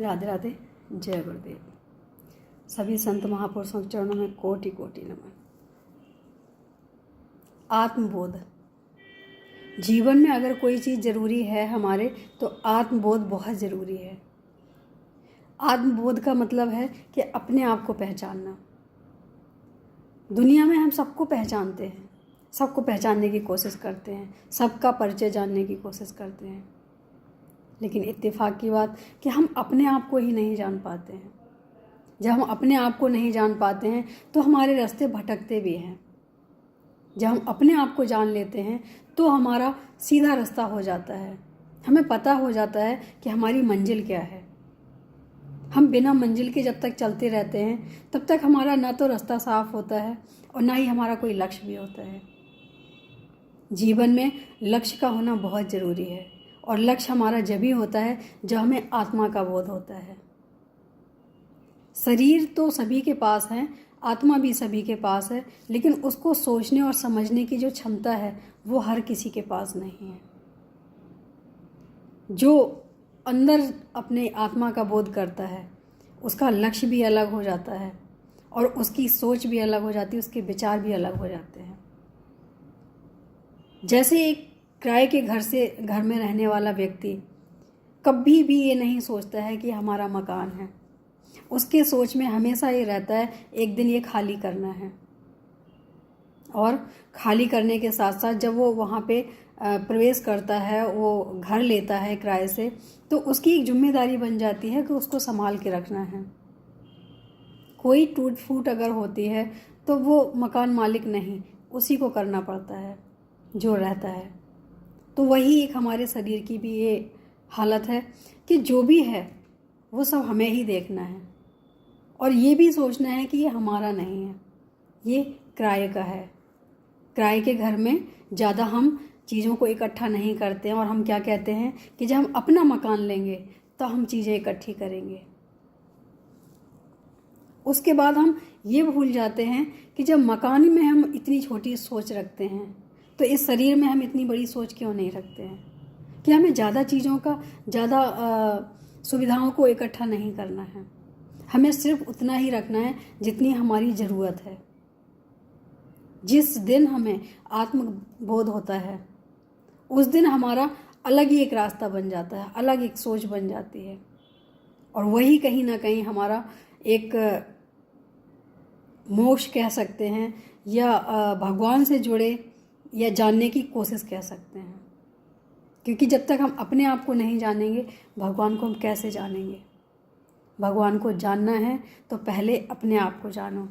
राधे राधे। जय गुरुदेव। सभी संत महापुरुषों के चरणों में कोटि कोटि नमन। आत्मबोध। जीवन में अगर कोई चीज़ ज़रूरी है हमारे, तो आत्मबोध बहुत ज़रूरी है। आत्मबोध का मतलब है कि अपने आप को पहचानना। दुनिया में हम सबको पहचानते हैं, सबको पहचानने की कोशिश करते हैं, सबका परिचय जानने की कोशिश करते हैं, लेकिन इत्तेफाक की बात कि हम अपने आप को ही नहीं जान पाते हैं। जब हम अपने आप को नहीं जान पाते हैं तो हमारे रास्ते भटकते भी हैं। जब हम अपने आप को जान लेते हैं तो हमारा सीधा रास्ता हो जाता है। हमें पता हो जाता है कि हमारी मंजिल क्या है। हम बिना मंजिल के जब तक चलते रहते हैं तब तक हमारा ना तो रास्ता साफ होता है और ना ही हमारा कोई लक्ष्य भी होता है। जीवन में लक्ष्य का होना बहुत ज़रूरी है, और लक्ष्य हमारा जब ही होता है जब हमें आत्मा का बोध होता है। शरीर तो सभी के पास है, आत्मा भी सभी के पास है, लेकिन उसको सोचने और समझने की जो क्षमता है वो हर किसी के पास नहीं है। जो अंदर अपने आत्मा का बोध करता है उसका लक्ष्य भी अलग हो जाता है और उसकी सोच भी अलग हो जाती है, उसके विचार भी अलग हो जाते हैं। जैसे एक किराए के घर में रहने वाला व्यक्ति कभी भी ये नहीं सोचता है कि हमारा मकान है। उसके सोच में हमेशा ये रहता है एक दिन ये खाली करना है, और खाली करने के साथ साथ जब वो वहाँ पे प्रवेश करता है, वो घर लेता है किराए से, तो उसकी एक जिम्मेदारी बन जाती है कि उसको संभाल के रखना है। कोई टूट फूट अगर होती है तो वो मकान मालिक नहीं, उसी को करना पड़ता है जो रहता है। तो वही एक हमारे शरीर की भी ये हालत है कि जो भी है वो सब हमें ही देखना है, और ये भी सोचना है कि ये हमारा नहीं है, ये किराए का है। किराए के घर में ज़्यादा हम चीज़ों को इकट्ठा नहीं करते हैं, और हम क्या कहते हैं कि जब हम अपना मकान लेंगे तो हम चीज़ें इकट्ठी करेंगे। उसके बाद हम ये भूल जाते हैं कि जब मकान में हम इतनी छोटी सोच रखते हैं तो इस शरीर में हम इतनी बड़ी सोच क्यों नहीं रखते हैं कि हमें ज़्यादा चीज़ों का, ज़्यादा सुविधाओं को इकट्ठा नहीं करना है। हमें सिर्फ उतना ही रखना है जितनी हमारी ज़रूरत है। जिस दिन हमें आत्मबोध होता है उस दिन हमारा अलग ही एक रास्ता बन जाता है, अलग एक सोच बन जाती है, और वही कहीं ना कहीं हमारा एक मोक्ष कह सकते हैं, या भगवान से जुड़े या जानने की कोशिश कह सकते हैं। क्योंकि जब तक हम अपने आप को नहीं जानेंगे भगवान को हम कैसे जानेंगे। भगवान को जानना है तो पहले अपने आप को जानो।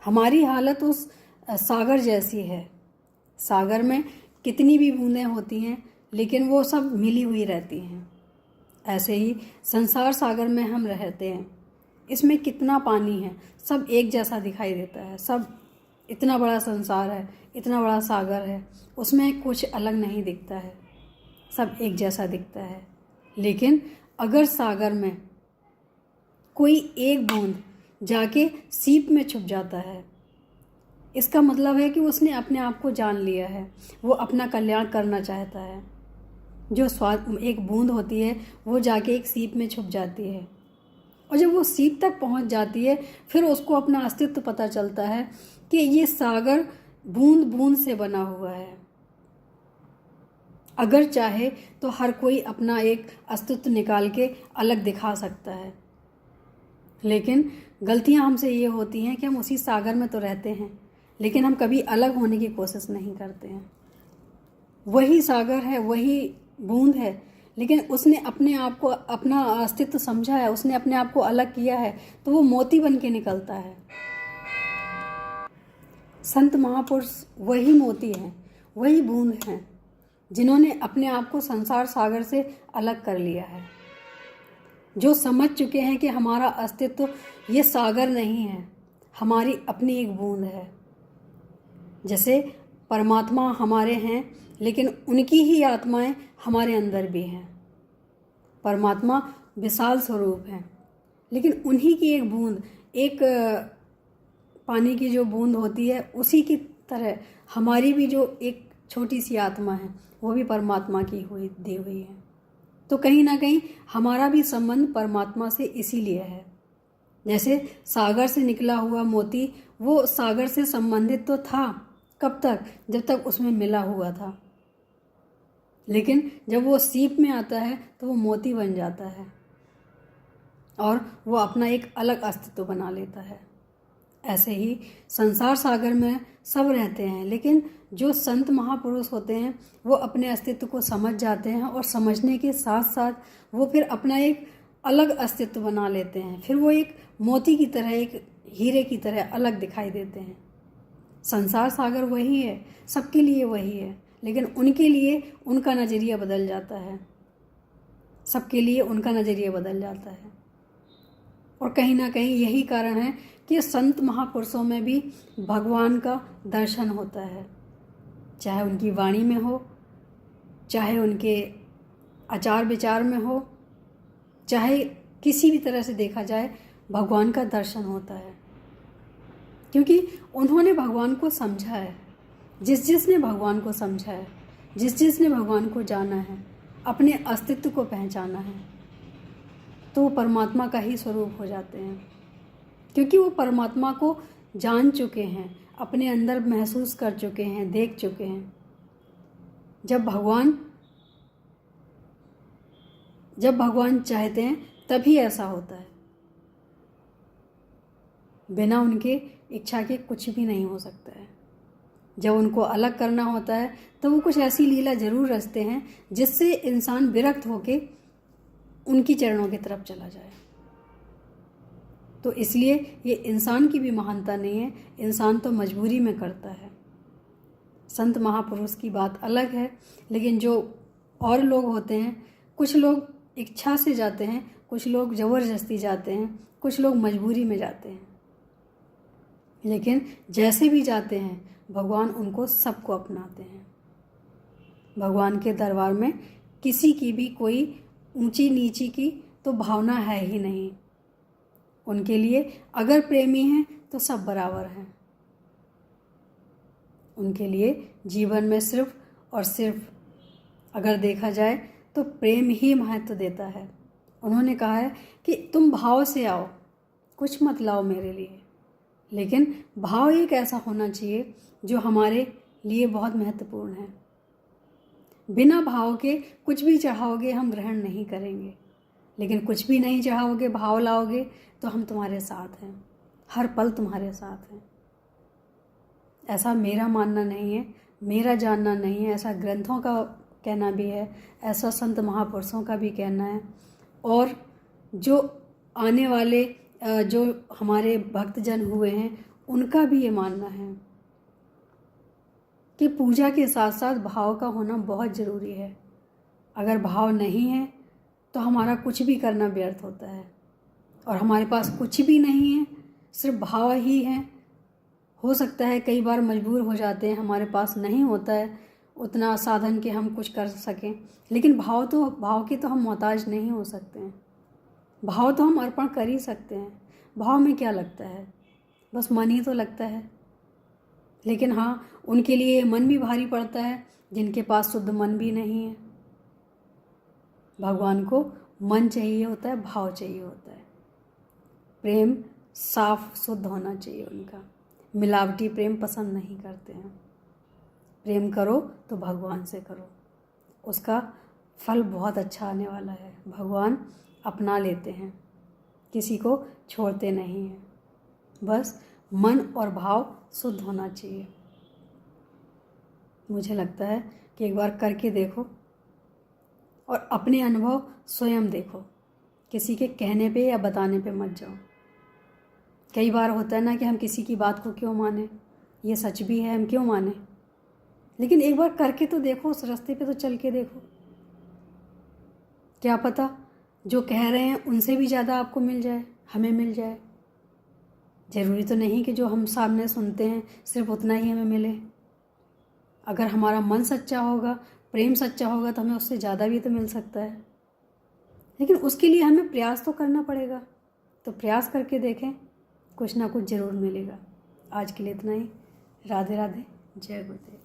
हमारी हालत उस सागर जैसी है। सागर में कितनी भी बूंदें होती हैं लेकिन वो सब मिली हुई रहती हैं। ऐसे ही संसार सागर में हम रहते हैं। इसमें कितना पानी है, सब एक जैसा दिखाई देता है। सब इतना बड़ा संसार है, इतना बड़ा सागर है, उसमें कुछ अलग नहीं दिखता है, सब एक जैसा दिखता है। लेकिन अगर सागर में कोई एक बूंद जाके सीप में छुप जाता है, इसका मतलब है कि उसने अपने आप को जान लिया है, वो अपना कल्याण करना चाहता है। जो स्वाद एक बूंद होती है वो जाके एक सीप में छुप जाती है, और जब वो सीप तक पहुंच जाती है फिर उसको अपना अस्तित्व पता चलता है कि ये सागर बूंद बूंद से बना हुआ है। अगर चाहे तो हर कोई अपना एक अस्तित्व निकाल के अलग दिखा सकता है, लेकिन गलतियां हमसे ये होती हैं कि हम उसी सागर में तो रहते हैं लेकिन हम कभी अलग होने की कोशिश नहीं करते हैं। वही सागर है, वही बूंद है, लेकिन उसने अपने आप को, अपना अस्तित्व समझा है, उसने अपने आप को अलग किया है, तो वो मोती बन के निकलता है। संत महापुरुष वही मोती हैं, वही बूंद हैं जिन्होंने अपने आप को संसार सागर से अलग कर लिया है। जो समझ चुके हैं कि हमारा अस्तित्व ये सागर नहीं है, हमारी अपनी एक बूंद है। जैसे परमात्मा हमारे हैं लेकिन उनकी ही आत्माएं हमारे अंदर भी हैं। परमात्मा विशाल स्वरूप हैं, लेकिन उन्हीं की एक बूंद, एक पानी की जो बूंद होती है, उसी की तरह हमारी भी जो एक छोटी सी आत्मा है वो भी परमात्मा की दी हुई है। तो कहीं ना कहीं हमारा भी संबंध परमात्मा से इसीलिए है। जैसे सागर से निकला हुआ मोती, वो सागर से संबंधित तो था, कब तक? जब तक उसमें मिला हुआ था। लेकिन जब वो सीप में आता है तो वो मोती बन जाता है और वो अपना एक अलग अस्तित्व बना लेता है। ऐसे ही संसार सागर में सब रहते हैं, लेकिन जो संत महापुरुष होते हैं वो अपने अस्तित्व को समझ जाते हैं और समझने के साथ साथ वो फिर अपना एक अलग अस्तित्व बना लेते हैं। फिर वो एक मोती की तरह, एक हीरे की तरह अलग दिखाई देते हैं। संसार सागर वही है, सबके लिए वही है, लेकिन उनके लिए उनका नज़रिया बदल जाता है। सबके लिए उनका नज़रिया बदल जाता है। और कहीं ना कहीं यही कारण है कि संत महापुरुषों में भी भगवान का दर्शन होता है, चाहे उनकी वाणी में हो, चाहे उनके आचार विचार में हो, चाहे किसी भी तरह से देखा जाए, भगवान का दर्शन होता है। क्योंकि उन्होंने भगवान को समझा है। जिसने भगवान को समझा है, जिसने भगवान को जाना है, अपने अस्तित्व को पहचाना है, तो वो परमात्मा का ही स्वरूप हो जाते हैं। क्योंकि वो परमात्मा को जान चुके हैं, अपने अंदर महसूस कर चुके हैं, देख चुके हैं। जब भगवान चाहते हैं तभी ऐसा होता है। बिना उनके इच्छा के कुछ भी नहीं हो सकता है। जब उनको अलग करना होता है तो वो कुछ ऐसी लीला जरूर रचते हैं जिससे इंसान विरक्त होके उनकी चरणों की तरफ चला जाए। तो इसलिए ये इंसान की भी महानता नहीं है, इंसान तो मजबूरी में करता है। संत महापुरुष की बात अलग है, लेकिन जो और लोग होते हैं, कुछ लोग इच्छा से जाते हैं, कुछ लोग ज़बरदस्ती जाते हैं, कुछ लोग मजबूरी में जाते हैं। लेकिन जैसे भी जाते हैं भगवान उनको सबको अपनाते हैं। भगवान के दरबार में किसी की भी कोई ऊंची नीची की तो भावना है ही नहीं। उनके लिए अगर प्रेमी हैं तो सब बराबर हैं। उनके लिए जीवन में सिर्फ और सिर्फ अगर देखा जाए तो प्रेम ही महत्व देता है। उन्होंने कहा है कि तुम भाव से आओ, कुछ मत लाओ मेरे लिए, लेकिन भाव एक ऐसा होना चाहिए जो हमारे लिए बहुत महत्वपूर्ण है। बिना भाव के कुछ भी चाहोगे हम ग्रहण नहीं करेंगे, लेकिन कुछ भी नहीं चाहोगे, भाव लाओगे तो हम तुम्हारे साथ हैं, हर पल तुम्हारे साथ हैं। ऐसा मेरा मानना नहीं है, मेरा जानना नहीं है, ऐसा ग्रंथों का कहना भी है, ऐसा संत महापुरुषों का भी कहना है, और जो आने वाले जो हमारे भक्तजन हुए हैं उनका भी ये मानना है कि पूजा के साथ साथ भाव का होना बहुत ज़रूरी है। अगर भाव नहीं है तो हमारा कुछ भी करना व्यर्थ होता है, और हमारे पास कुछ भी नहीं है, सिर्फ भाव ही है। हो सकता है कई बार मजबूर हो जाते हैं, हमारे पास नहीं होता है उतना साधन कि हम कुछ कर सकें, लेकिन भाव के तो हम मोहताज नहीं हो सकते हैं। भाव तो हम अर्पण कर ही सकते हैं। भाव में क्या लगता है, बस मन ही तो लगता है। लेकिन हाँ, उनके लिए मन भी भारी पड़ता है जिनके पास शुद्ध मन भी नहीं है। भगवान को मन चाहिए होता है, भाव चाहिए होता है। प्रेम साफ शुद्ध होना चाहिए उनका, मिलावटी प्रेम पसंद नहीं करते हैं। प्रेम करो तो भगवान से करो, उसका फल बहुत अच्छा आने वाला है। भगवान अपना लेते हैं, किसी को छोड़ते नहीं हैं। बस मन और भाव शुद्ध होना चाहिए। मुझे लगता है कि एक बार करके देखो और अपने अनुभव स्वयं देखो, किसी के कहने पे या बताने पे मत जाओ। कई बार होता है ना कि हम किसी की बात को क्यों माने, ये सच भी है, हम क्यों माने, लेकिन एक बार करके तो देखो, उस रास्ते पे तो चल के देखो। क्या पता जो कह रहे हैं उनसे भी ज़्यादा आपको मिल जाए, हमें मिल जाए। ज़रूरी तो नहीं कि जो हम सामने सुनते हैं सिर्फ उतना ही हमें मिले। अगर हमारा मन सच्चा होगा, प्रेम सच्चा होगा, तो हमें उससे ज़्यादा भी तो मिल सकता है। लेकिन उसके लिए हमें प्रयास तो करना पड़ेगा। तो प्रयास करके देखें, कुछ ना कुछ ज़रूर मिलेगा। आज के लिए इतना ही। राधे राधे, जय गुरुदेव।